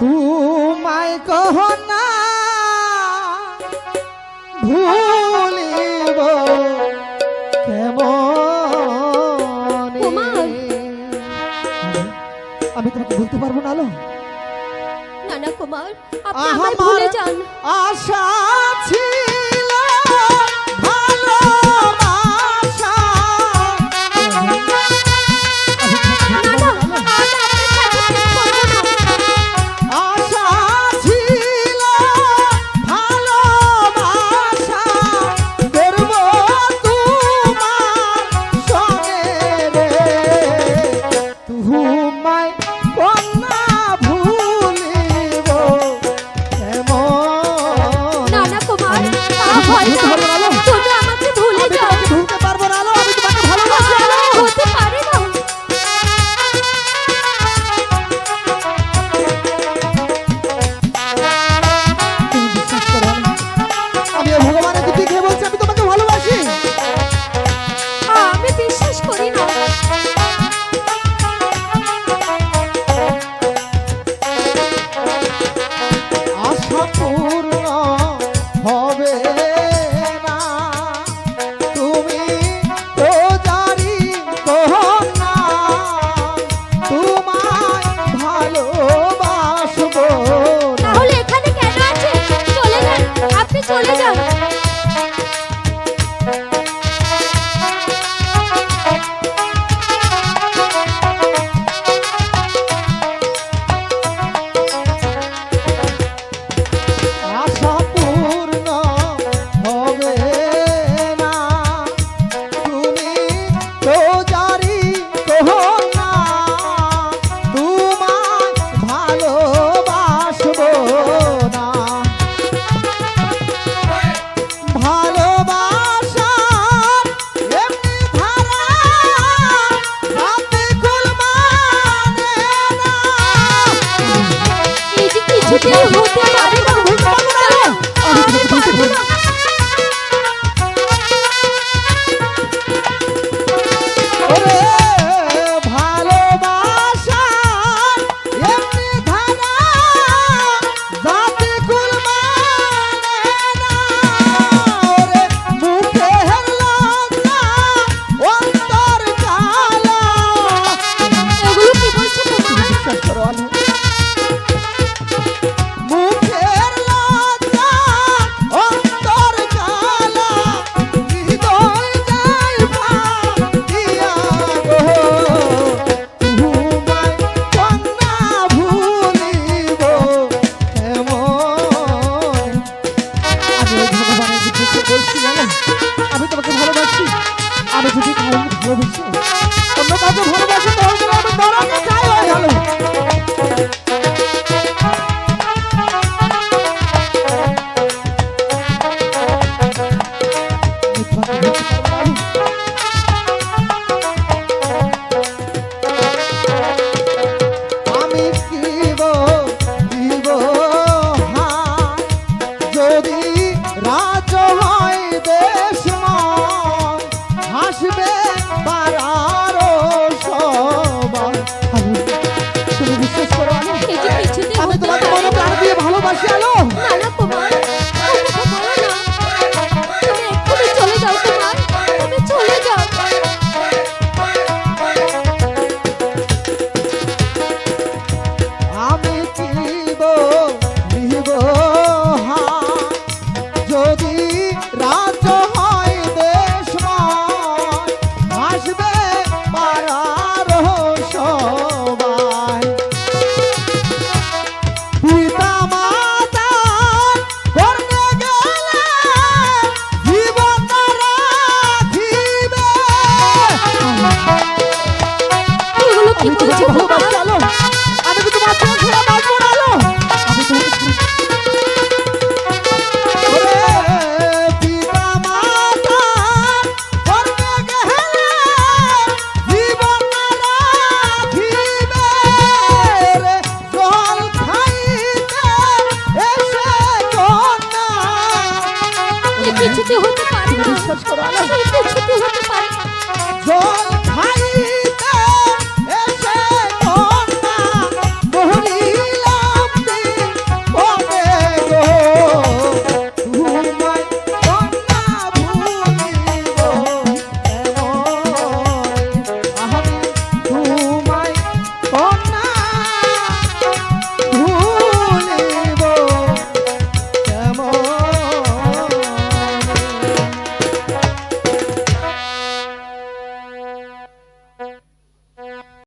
তোমায় কহনা ভুলিব কেমন আমি তোমাকে বলতে পারবো না আলো। না না কুমার, আপনি আমায় ভুলে যান। আশা ছিল ভালোবাসা চলে যান। আমি তোমাকে ভালোবাসি। আমি যদি ভালোবাসি অন্য কাউকে ভালোবাসি তাহলে আমি মরণে চাই হয়ে গেল। আমি দিব দিব যদি রাজ হয় দেশ হাসবে পারারো সবাই। তুমি বিশ্বাস করো আমি তোমাকে মনে প্রাণ দিয়ে ভালোবাসি আলো।